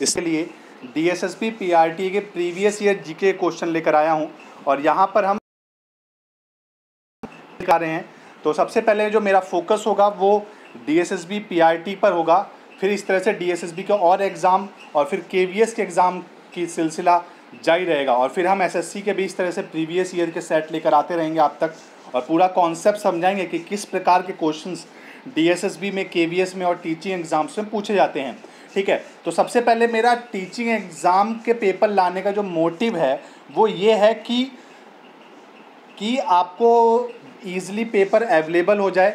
इसके लिए DSSB PRT के प्रीवियस ईयर जीके क्वेश्चन लेकर आया हूं और यहां पर हम दिखा रहे हैं। तो सबसे पहले जो मेरा फोकस होगा वो डीएसएसबी पीआरटी पर होगा, फिर इस तरह से डीएसएसबी के और एग्ज़ाम और फिर केवीएस के एग्ज़ाम की सिलसिला जारी रहेगा और फिर हम एसएससी के भी इस तरह से प्रीवियस ईयर के सेट लेकर आते रहेंगे आप तक और पूरा कॉन्सेप्ट समझाएंगे कि किस प्रकार के क्वेश्चंस डीएसएसबी में, केवीएस में और टीचिंग एग्ज़ाम्स में पूछे जाते हैं। ठीक है, तो सबसे पहले मेरा टीचिंग एग्ज़ाम के पेपर लाने का जो मोटिव है वो ये है कि आपको ईज़िली पेपर अवेलेबल हो जाए,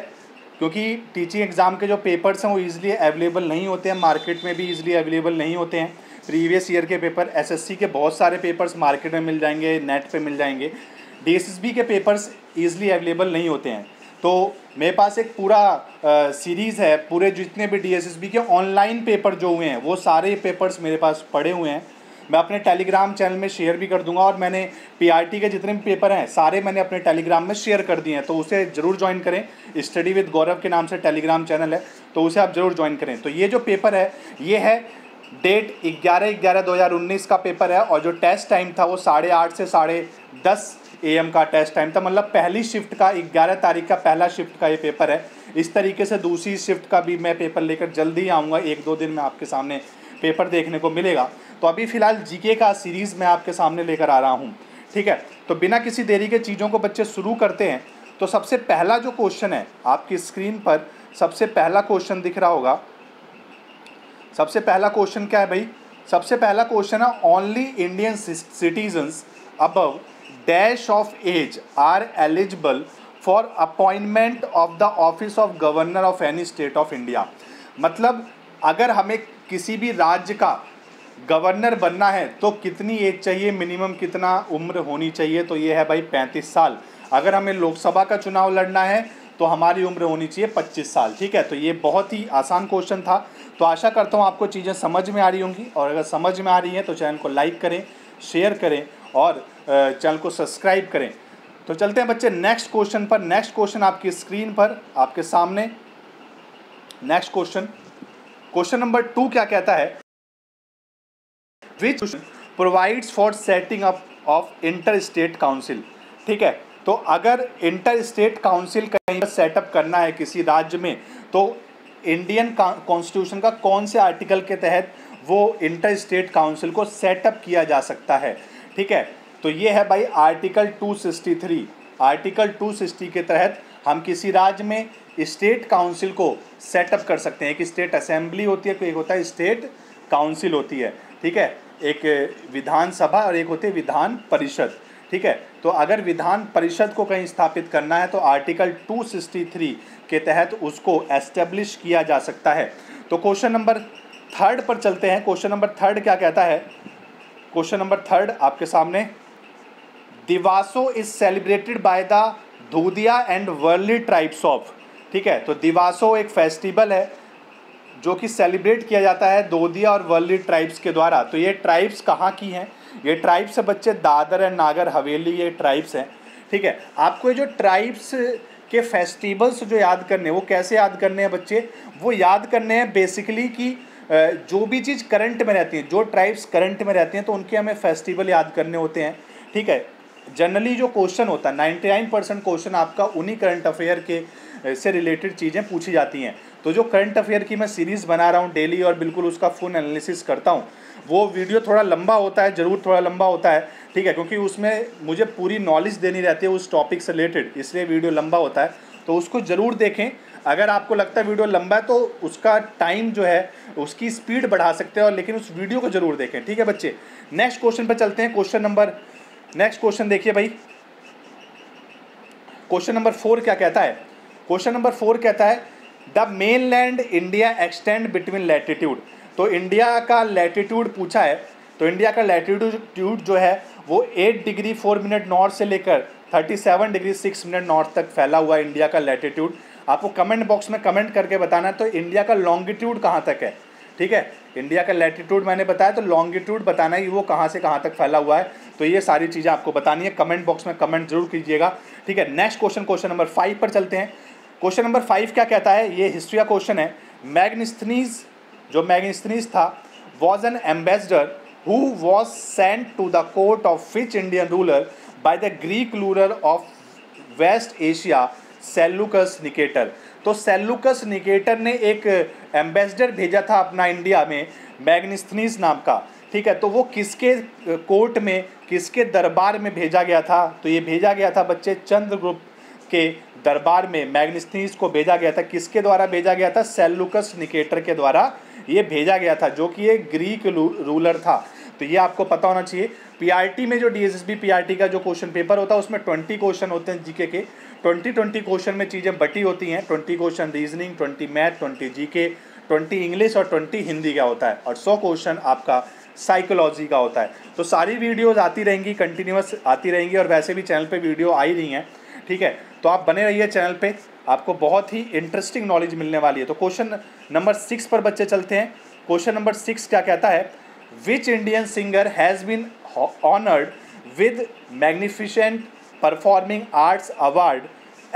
क्योंकि टीचिंग एग्ज़ाम के जो पेपर्स हैं वो ईज़िली अवेलेबल नहीं होते हैं, मार्केट में भी ईज़िली अवेलेबल नहीं होते हैं। प्रीवियस ईयर के पेपर, एसएससी के बहुत सारे पेपर्स मार्केट में मिल जाएंगे, नेट पे मिल जाएंगे, डीएसएसबी के पेपर्स ईज़िली अवेलेबल नहीं होते हैं। तो मेरे पास एक पूरा सीरीज़ है, पूरे जितने भी डीएसएसबी के ऑनलाइन पेपर जो हुए हैं वो सारे पेपर्स मेरे पास पड़े हुए हैं। मैं अपने टेलीग्राम चैनल में शेयर भी कर दूंगा और मैंने पीआरटी के जितने भी पेपर हैं सारे मैंने अपने टेलीग्राम में शेयर कर दिए हैं, तो उसे ज़रूर ज्वाइन करें। स्टडी विद गौरव के नाम से टेलीग्राम चैनल है, तो उसे आप ज़रूर ज्वाइन करें। तो ये जो पेपर है ये है डेट 11/11/2019 का पेपर है और जो टेस्ट टाइम था वो 8:30 से 10:30 AM का टेस्ट टाइम था। मतलब पहली शिफ्ट का 11 तारीख का पहला शिफ्ट का ये पेपर है। इस तरीके से दूसरी शिफ्ट का भी मैं पेपर लेकर जल्दी आऊँगा, 1-2 दिन में आपके सामने पेपर देखने को मिलेगा। तो अभी फ़िलहाल जीके का सीरीज़ मैं आपके सामने लेकर आ रहा हूँ। ठीक है, तो बिना किसी देरी के चीज़ों को बच्चे शुरू करते हैं। तो सबसे पहला जो क्वेश्चन है आपकी स्क्रीन पर, सबसे पहला क्वेश्चन दिख रहा होगा। सबसे पहला क्वेश्चन क्या है भाई? सबसे पहला क्वेश्चन है only Indian citizens above dash of age are eligible for appointment of the office of governor of any state of India. मतलब अगर हमें किसी भी राज्य का गवर्नर बनना है तो कितनी एज चाहिए, मिनिमम कितना उम्र होनी चाहिए? तो ये है भाई 35 साल। अगर हमें लोकसभा का चुनाव लड़ना है तो हमारी उम्र होनी चाहिए 25 साल। ठीक है, तो ये बहुत ही आसान क्वेश्चन था। तो आशा करता हूँ आपको चीज़ें समझ में आ रही होंगी और अगर समझ में आ रही हैं तो चैनल को लाइक करें, शेयर करें और चैनल को सब्सक्राइब करें। तो चलते हैं बच्चे नेक्स्ट क्वेश्चन पर। नेक्स्ट क्वेश्चन आपकी स्क्रीन पर आपके सामने। नेक्स्ट क्वेश्चन, क्वेश्चन नंबर 2 क्या कहता है? Which provides for setting up of inter state council. ठीक है, तो अगर इंटर स्टेट काउंसिल कहीं पर सेटअप करना है किसी राज्य में तो इंडियन कॉन्स्टिट्यूशन का कौन से आर्टिकल के तहत वो इंटर स्टेट काउंसिल को सेटअप किया जा सकता है? ठीक है, तो ये है भाई आर्टिकल 263। आर्टिकल 260 के तहत हम किसी राज्य में स्टेट काउंसिल को सेटअप कर सकते हैं। एक स्टेट असेंबली होती है, एक होता है स्टेट काउंसिल होती है। ठीक है, एक विधानसभा और एक होती है विधान परिषद। ठीक है, तो अगर विधान परिषद को कहीं स्थापित करना है तो आर्टिकल 263 के तहत उसको एस्टेब्लिश किया जा सकता है। तो क्वेश्चन नंबर 3 पर चलते हैं। क्वेश्चन नंबर 3 क्या कहता है? क्वेश्चन नंबर 3 आपके सामने, Diwaso is celebrated by the Dhodia and Warli tribes of. ठीक है, तो दिवासो एक फेस्टिवल है जो कि सेलिब्रेट किया जाता है दोदिया और वर्ली ट्राइब्स के द्वारा। तो ये ट्राइब्स कहाँ की हैं? ये ट्राइब्स है बच्चे दादर एंड नागर हवेली, ये ट्राइब्स हैं। ठीक है, आपको ये जो ट्राइब्स के फेस्टिवल्स जो याद करने हैं वो कैसे याद करने हैं बच्चे? वो याद करने हैं बेसिकली कि जो भी चीज़ करंट में रहती है, जो ट्राइब्स करंट में रहती हैं तो उनके हमें फेस्टिवल याद करने होते हैं। ठीक है, जनरली जो क्वेश्चन होता है 99% क्वेश्चन आपका उन्हीं करंट अफेयर के से रिलेटेड चीज़ें पूछी जाती हैं। तो जो करंट अफेयर की मैं सीरीज़ बना रहा हूँ डेली और बिल्कुल उसका फुल एनालिसिस करता हूँ, वो वीडियो थोड़ा लंबा होता है, ज़रूर थोड़ा लंबा होता है। ठीक है, क्योंकि उसमें मुझे पूरी नॉलेज देनी रहती है उस टॉपिक से रिलेटेड, इसलिए वीडियो लंबा होता है। तो उसको ज़रूर देखें। अगर आपको लगता है वीडियो लंबा है तो उसका टाइम जो है उसकी स्पीड बढ़ा सकते हैं और लेकिन उस वीडियो को ज़रूर देखें। ठीक है बच्चे, नेक्स्ट क्वेश्चन पर चलते हैं। नेक्स्ट क्वेश्चन देखिए भाई, क्वेश्चन नंबर 4 क्या कहता है? क्वेश्चन नंबर 4 कहता है the mainland India extend between latitude. तो इंडिया का लैटिट्यूड पूछा है, तो इंडिया का लैटिट्यूड जो है वो 8 डिग्री 4 मिनट नॉर्थ से लेकर 37 डिग्री 6 मिनट नॉर्थ तक फैला हुआ है इंडिया का लैटिट्यूड। आपको कमेंट बॉक्स में कमेंट करके बताना है तो इंडिया का लॉन्गिट्यूड कहाँ तक है। ठीक है, इंडिया का लैटिट्यूड मैंने बताया, तो लॉन्गिट्यूड बताना है कि वो कहाँ से कहाँ तक फैला हुआ है। तो ये सारी चीज़ें आपको बतानी है, कमेंट बॉक्स में कमेंट जरूर कीजिएगा। ठीक है, नेक्स्ट क्वेश्चन, क्वेश्चन नंबर 5 पर चलते हैं। क्वेश्चन नंबर 5 क्या कहता है? ये हिस्ट्री का क्वेश्चन है। मैग्नेस्थनीज, जो मैग्नेस्थनीज था was an ambassador who was sent to the court of which Indian ruler by the Greek ruler of West Asia, Seleucus Nicator. तो सेल्यूकस निकेटर ने एक एम्बेसडर भेजा था अपना इंडिया में, मैग्निस्थनीस नाम का, ठीक है। तो वो किसके कोर्ट में, किसके दरबार में भेजा गया था? तो ये भेजा गया था बच्चे चंद्रगुप्त के दरबार में, मैग्निस्थनीस को भेजा गया था। किसके द्वारा भेजा गया था? सेल्यूकस निकेटर के द्वारा ये भेजा गया था, जो कि एक ग्रीक रूलर था। तो ये आपको पता होना चाहिए। पीआरटी में जो डीएसएसबी पीआरटी का जो क्वेश्चन पेपर होता है उसमें 20 क्वेश्चन होते हैं जीके के। 20 क्वेश्चन में चीज़ें बटी होती हैं। 20 question reasoning, 20 math, 20 GK, 20 English और 20 हिंदी का होता है, और 100 क्वेश्चन आपका साइकोलॉजी का होता है। तो सारी वीडियोज़ आती रहेंगी, कंटिन्यूस आती रहेंगी, और वैसे भी चैनल पर वीडियो आ ही रही हैं, ठीक है। तो आप बने रहिए चैनल पे, आपको बहुत ही इंटरेस्टिंग नॉलेज मिलने वाली है। तो क्वेश्चन नंबर 6 पर बच्चे चलते हैं। क्वेश्चन नंबर 6 क्या कहता है? Which Indian singer has been honoured with magnificent performing arts award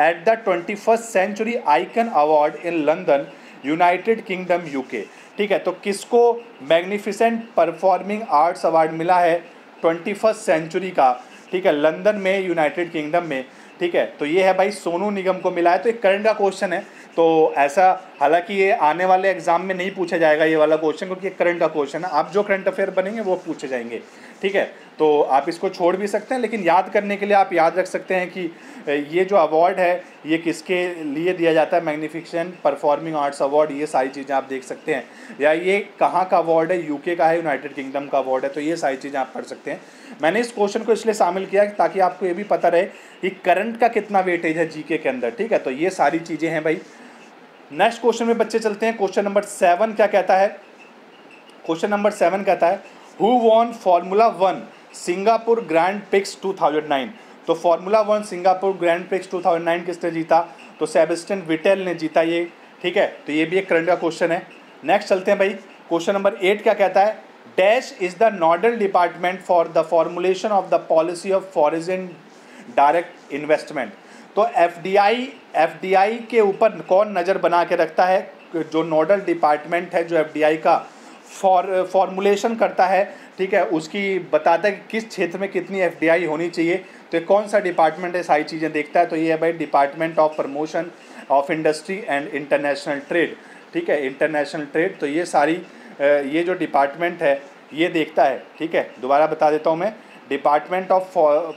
at the 21st century icon award in London, United Kingdom, UK. ठीक है, तो किसको मैग्निफिसेंट परफॉर्मिंग आर्ट्स अवार्ड मिला है 21st सेंचुरी का, ठीक है, लंदन में, यूनाइटेड किंगडम में, ठीक है। तो ये है भाई सोनू निगम को मिला है। तो एक करंट का क्वेश्चन है, तो ऐसा, हालांकि ये आने वाले एग्जाम में नहीं पूछा जाएगा ये वाला क्वेश्चन, क्योंकि करंट का क्वेश्चन है। आप जो करंट अफेयर बनेंगे वो पूछे जाएंगे, ठीक है। तो आप इसको छोड़ भी सकते हैं, लेकिन याद करने के लिए आप याद रख सकते हैं कि ये जो अवार्ड है ये किसके लिए दिया जाता है, मैग्निफिसेंट परफॉर्मिंग आर्ट्स अवार्ड। ये सारी चीज़ें आप देख सकते हैं, या ये कहाँ का अवार्ड है, यूके का है, यूनाइटेड किंगडम का अवार्ड है। तो ये सारी चीज़ें आप पढ़ सकते हैं। मैंने इस क्वेश्चन को इसलिए शामिल किया ताकि आपको ये भी पता रहे कि करंट का कितना वेटेज है जीके के अंदर, ठीक है। तो ये सारी चीज़ें हैं भाई। नेक्स्ट क्वेश्चन में बच्चे चलते हैं। क्वेश्चन नंबर 7 क्या कहता है? क्वेश्चन नंबर 7 कहता है who won formula 1 Singapore grand prix 2009। तो फार्मूला 1 सिंगापुर ग्रैंड प्रिक्स 2009 किसने जीता? तो सेबेस्टियन वेटेल ने जीता ये, ठीक है। तो ये भी एक करंट का क्वेश्चन है। नेक्स्ट चलते हैं भाई। क्वेश्चन नंबर 8 क्या कहता है? Dash is the nodal department for the formulation of the policy of foreign direct investment. तो एफडीआई के ऊपर कौन नज़र बना के रखता है? जो नोडल डिपार्टमेंट है जो एफडीआई का फॉर्मुलेशन करता है, ठीक है, उसकी बताता है कि किस क्षेत्र में कितनी एफडीआई होनी चाहिए। तो ये कौन सा डिपार्टमेंट है, सारी चीज़ें देखता है। तो ये है भाई department of promotion of industry and international trade, ठीक है, इंटरनेशनल ट्रेड। तो ये सारी ये जो डिपार्टमेंट है ये देखता है, ठीक है। दोबारा बता देता हूँ मैं, department of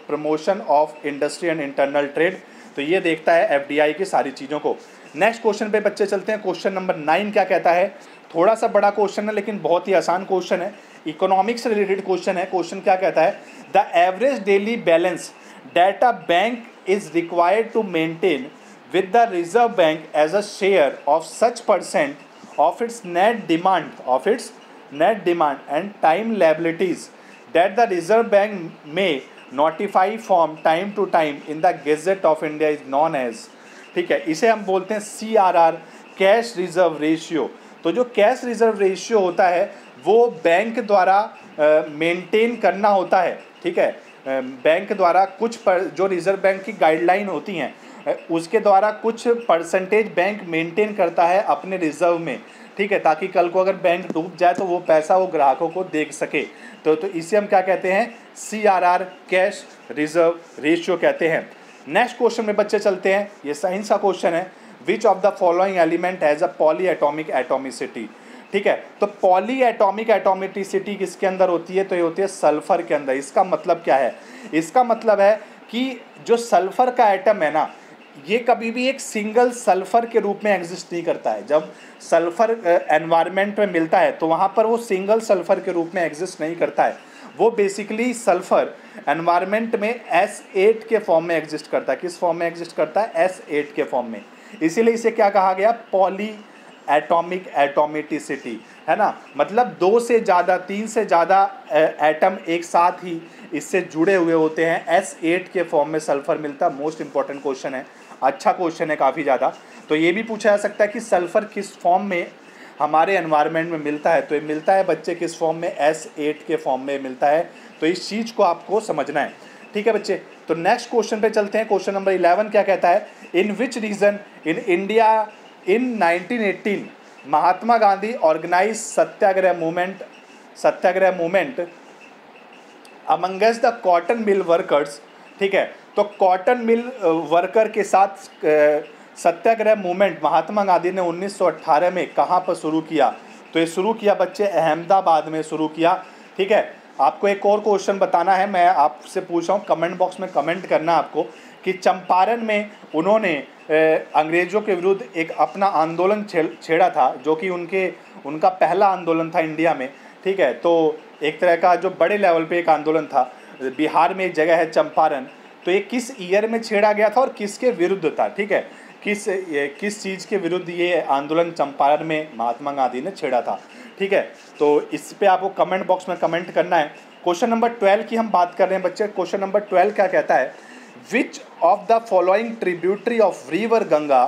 promotion of industry and internal trade. तो ये देखता है एफडीआई की सारी चीज़ों को। नेक्स्ट क्वेश्चन पे बच्चे चलते हैं। क्वेश्चन नंबर 9 क्या कहता है? थोड़ा सा बड़ा क्वेश्चन है लेकिन बहुत ही आसान क्वेश्चन है, इकोनॉमिक्स से रिलेटेड क्वेश्चन है। क्वेश्चन क्या कहता है? The average daily balance that a bank is required to maintain with the Reserve Bank as a share of such percent of its net demand and time liabilities that the Reserve Bank may notify from time to time in the gazette of India is known as, ठीक है। इसे हम बोलते हैं CRR, cash reserve ratio. तो जो cash reserve ratio होता है वो बैंक द्वारा मेंटेन करना होता है, ठीक है। बैंक द्वारा कुछ जो रिजर्व बैंक की गाइडलाइन होती हैं उसके द्वारा कुछ परसेंटेज बैंक मेंटेन करता है अपने रिजर्व में, ठीक है, ताकि कल को अगर बैंक डूब जाए तो वो पैसा वो ग्राहकों को दे सके। तो इसे हम क्या कहते हैं? CRR, कैश रिजर्व रेशियो कहते हैं। नेक्स्ट क्वेश्चन में बच्चे चलते हैं। ये साइंस का क्वेश्चन है। Which of the following element has a poly atomic atomicity, ठीक है। तो पॉली एटॉमिक एटॉमिसिटी किसके अंदर होती है? तो ये होती है सल्फर के अंदर। इसका मतलब क्या है? इसका मतलब है कि जो सल्फर का एटम है ना, ये कभी भी एक सिंगल सल्फर के रूप में एग्जिस्ट नहीं करता है। जब सल्फर एनवायरनमेंट में मिलता है तो वहाँ पर वो सिंगल सल्फर के रूप में एग्जिस्ट नहीं करता है। वो बेसिकली सल्फर एनवायरनमेंट में S8 के फॉर्म में एग्जिस्ट करता है। किस फॉर्म में एग्जिस्ट करता है? S8 के फॉर्म में। इसीलिए इसे क्या कहा गया? पॉली एटॉमिक एटॉमिसिटी, है ना। मतलब 2 से ज़्यादा, 3 से ज़्यादा एटम एक साथ ही इससे जुड़े हुए होते हैं। S8 के फॉर्म में सल्फर मिलता। मोस्ट इंपॉर्टेंट क्वेश्चन है, अच्छा क्वेश्चन है काफ़ी ज़्यादा। तो ये भी पूछा जा सकता है कि सल्फर किस फॉर्म में हमारे एनवायरनमेंट में मिलता है? तो ये मिलता है बच्चे किस फॉर्म में? S8 के फॉर्म में मिलता है। तो इस चीज़ को आपको समझना है, ठीक है बच्चे। तो नेक्स्ट क्वेश्चन पे चलते हैं। क्वेश्चन नंबर 11 क्या कहता है? In which region in India in 1918 Mahatma Gandhi organize satyagraha movement satyagraha movement amongst the cotton mill workers, ठीक है। तो कॉटन मिल वर्कर के साथ सत्याग्रह मूवमेंट महात्मा गांधी ने 1918 में कहाँ पर शुरू किया? तो ये शुरू किया बच्चे अहमदाबाद में शुरू किया, ठीक है। आपको एक और क्वेश्चन बताना है, मैं आपसे पूछ रहा हूँ, कमेंट बॉक्स में कमेंट करना आपको कि चंपारण में उन्होंने अंग्रेज़ों के विरुद्ध एक अपना आंदोलन छेड़ा था, जो कि उनका पहला आंदोलन था इंडिया में, ठीक है। तो एक तरह का जो बड़े लेवल पे एक आंदोलन था। बिहार में एक जगह है चंपारण, तो ये किस ईयर में छेड़ा गया था और किसके विरुद्ध था, ठीक है। किस चीज़ के विरुद्ध ये आंदोलन चंपारण में महात्मा गांधी ने छेड़ा था, ठीक है। तो इस पे आपको कमेंट बॉक्स में कमेंट करना है। क्वेश्चन नंबर 12 की हम बात कर रहे हैं बच्चे। क्वेश्चन नंबर 12 क्या कहता है? Which of the following tributary of river Ganga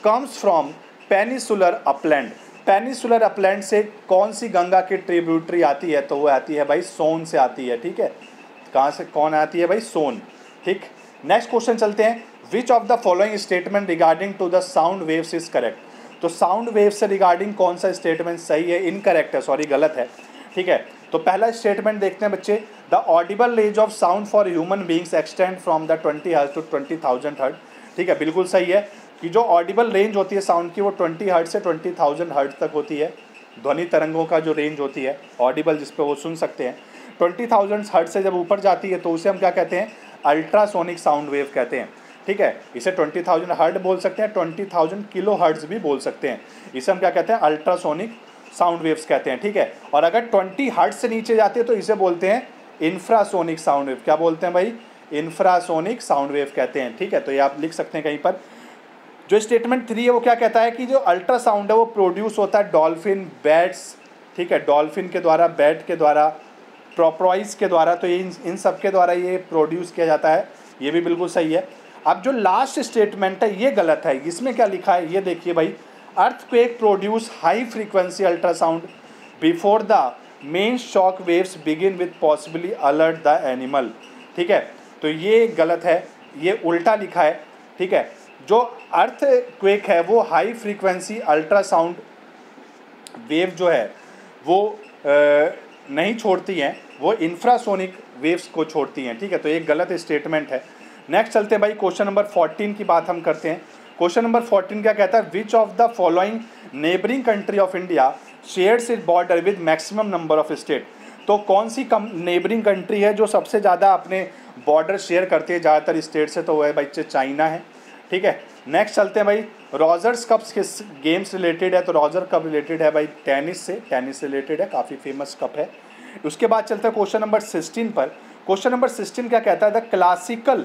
comes from peninsular upland? Peninsular upland से कौन सी गंगा की ट्रिब्यूटरी आती है? तो वो आती है भाई सोन से आती है, ठीक है। कहाँ से कौन आती है भाई? सोन, ठीक। नेक्स्ट क्वेश्चन चलते हैं। Which of the following statement regarding to the sound waves is correct? तो साउंड वेव से रिगार्डिंग कौन सा स्टेटमेंट सही है? इनकरेक्ट है, सॉरी गलत है, ठीक है। तो पहला स्टेटमेंट देखते हैं बच्चे। The audible range of sound for human beings extend from the 20 hertz to 20,000 hertz, ठीक है, बिल्कुल सही है कि जो ऑडिबल रेंज होती है साउंड की वो 20 हर्ट्ज से 20,000 हर्ट्ज तक होती है। ध्वनि तरंगों का जो रेंज होती है ऑडिबल, जिस पे वो सुन सकते हैं, 20,000 हर्ट्ज से जब ऊपर जाती है तो उसे हम क्या कहते हैं? अल्ट्रासोनिक साउंड वेव कहते हैं, ठीक है। इसे 20,000 हर्ट्ज बोल सकते हैं, 20,000 किलो हर्ट्ज भी बोल सकते हैं। इसे हम क्या कहते हैं? अल्ट्रासोनिक साउंड वेव्स कहते हैं, ठीक है। और अगर 20 हर्ट्ज से नीचे जाते हैं तो इसे बोलते हैं इंफ्रासोनिक साउंड वेव। क्या बोलते हैं भाई? इंफ्रासोनिक साउंड वेव कहते हैं, ठीक है। तो ये आप लिख सकते हैं कहीं पर। जो स्टेटमेंट 3 है वो क्या कहता है कि जो अल्ट्रासाउंड है वो प्रोड्यूस होता है डॉल्फिन, बैट्स, ठीक है, डॉल्फिन के द्वारा, बैट के द्वारा, ट्रोप्रोइस के द्वारा। तो ये इन सब के द्वारा ये प्रोड्यूस किया जाता है, ये भी बिल्कुल सही है। अब जो लास्ट स्टेटमेंट है ये गलत है। इसमें क्या लिखा है ये देखिए भाई। Earthquake produce high frequency ultrasound before the main shock waves begin with possibly alert the animal, ठीक है। तो ये गलत है, ये उल्टा लिखा है, ठीक है। जो अर्थक्वेक है वो हाई फ्रीक्वेंसी अल्ट्रासाउंड वेव जो है वो नहीं छोड़ती हैं, वो इंफ्रासोनिक वेव्स को छोड़ती हैं, ठीक है। तो ये गलत स्टेटमेंट है। नेक्स्ट चलते हैं भाई, क्वेश्चन नंबर 14 की बात हम करते हैं। क्वेश्चन नंबर 14 क्या कहता है? Which of the following neighbouring country of India shares it border with maximum number of state? तो कौन सी नेबरिंग कंट्री है जो सबसे ज़्यादा अपने बॉर्डर शेयर करती है ज़्यादातर स्टेट से? तो वो है बच्चे चाइना है, ठीक है। नेक्स्ट चलते हैं भाई, रॉजर्स कप किस गेम से रिलेटेड है? तो रॉजर कप रिलेटेड है भाई टेनिस से रिलेटेड है, काफ़ी फेमस कप है। उसके बाद चलते हैं क्वेश्चन नंबर 16 पर। क्वेश्चन नंबर 16 क्या कहता है? The classical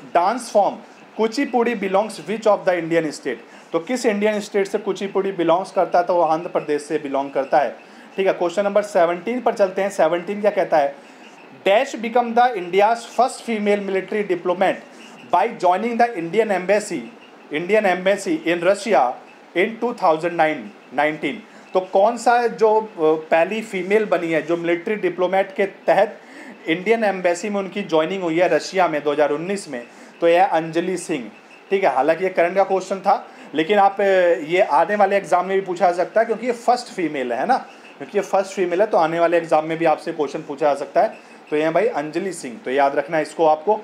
dance form Kuchipudi belongs which of the Indian state? तो किस इंडियन स्टेट से कुचिपुड़ी बिलोंग्स करता है? तो वो आंध्र प्रदेश से बिलोंग करता है, ठीक है। क्वेश्चन नंबर 17 पर चलते हैं। 17 क्या कहता है? Dash become the India's first female military diplomat by joining the Indian embassy in Russia in 2019। तो कौन सा जो पहली फीमेल बनी है जो मिलिट्री डिप्लोमेट के तहत इंडियन एम्बेसी में उनकी ज्वाइनिंग हुई है रशिया में 2019 में? तो यह अंजलि सिंह, ठीक है। हालांकि ये करंट का क्वेश्चन था, लेकिन आप ये आने वाले एग्जाम में भी पूछा जा सकता है क्योंकि ये फर्स्ट फीमेल है ना, क्योंकि ये फर्स्ट फीमेल है तो आने वाले एग्जाम में भी आपसे क्वेश्चन पूछा जा सकता है। तो ये भाई अंजलि सिंह, तो याद रखना इसको आपको।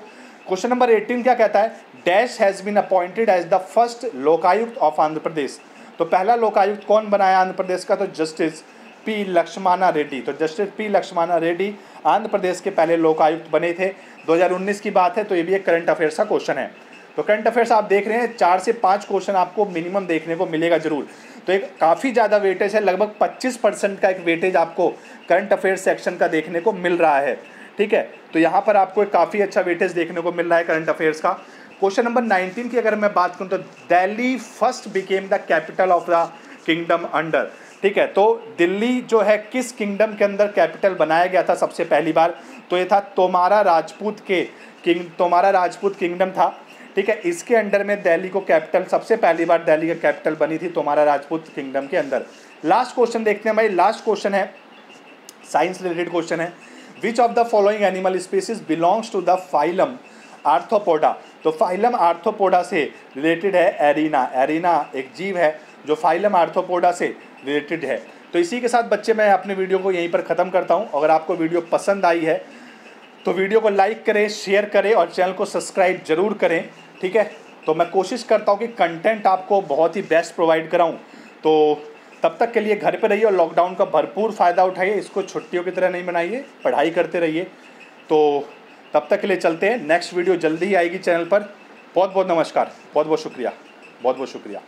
क्वेश्चन नंबर 18 क्या कहता है? Dash has been appointed as the first Lokayukta of Andhra Pradesh. तो पहला लोकायुक्त कौन बनाया आंध्र प्रदेश का? तो जस्टिस पी लक्ष्मणा रेड्डी। तो जस्टिस पी लक्ष्मणा रेड्डी आंध्र प्रदेश के पहले लोकायुक्त बने थे। 2019 की बात है, तो ये भी एक करंट अफेयर्स का क्वेश्चन है। तो करंट अफेयर्स आप देख रहे हैं, 4 से 5 क्वेश्चन आपको मिनिमम देखने को मिलेगा जरूर। तो एक काफ़ी ज़्यादा वेटेज है, लगभग 25% का एक वेटेज आपको करंट अफेयर्स सेक्शन का देखने को मिल रहा है, ठीक है। तो यहाँ पर आपको एक काफ़ी अच्छा वेटेज देखने को मिल रहा है करंट अफेयर्स का। क्वेश्चन नंबर 19 की अगर मैं बात करूँ तो Delhi first became the capital of the kingdom under, ठीक है। तो दिल्ली जो है किस किंगडम के अंदर कैपिटल बनाया गया था सबसे पहली बार? तो ये था तोमारा राजपूत किंगडम था, ठीक है। इसके अंडर में दिल्ली को कैपिटल, सबसे पहली बार दिल्ली का कैपिटल बनी थी तोमारा राजपूत किंगडम के अंदर। लास्ट क्वेश्चन देखते हैं भाई। लास्ट क्वेश्चन है साइंस रिलेटेड क्वेश्चन है। Which of the following animal species belongs to the phylum arthropoda? तो फाइलम आर्थ्रोपोडा से रिलेटेड है एरिना। एरिना एक जीव है जो फाइलम आर्थ्रोपोडा से रिलेटेड है। तो इसी के साथ बच्चे मैं अपने वीडियो को यहीं पर ख़त्म करता हूँ। अगर आपको वीडियो पसंद आई है तो वीडियो को लाइक करें, शेयर करें और चैनल को सब्सक्राइब जरूर करें, ठीक है। तो मैं कोशिश करता हूँ कि कंटेंट आपको बहुत ही बेस्ट प्रोवाइड कराऊँ। तो तब तक के लिए घर पे रहिए और लॉकडाउन का भरपूर फ़ायदा उठाइए, इसको छुट्टियों की तरह नहीं बनाइए, पढ़ाई करते रहिए। तो तब तक के लिए चलते हैं, नेक्स्ट वीडियो जल्दी ही आएगी चैनल पर। बहुत बहुत नमस्कार, बहुत बहुत शुक्रिया, बहुत बहुत शुक्रिया।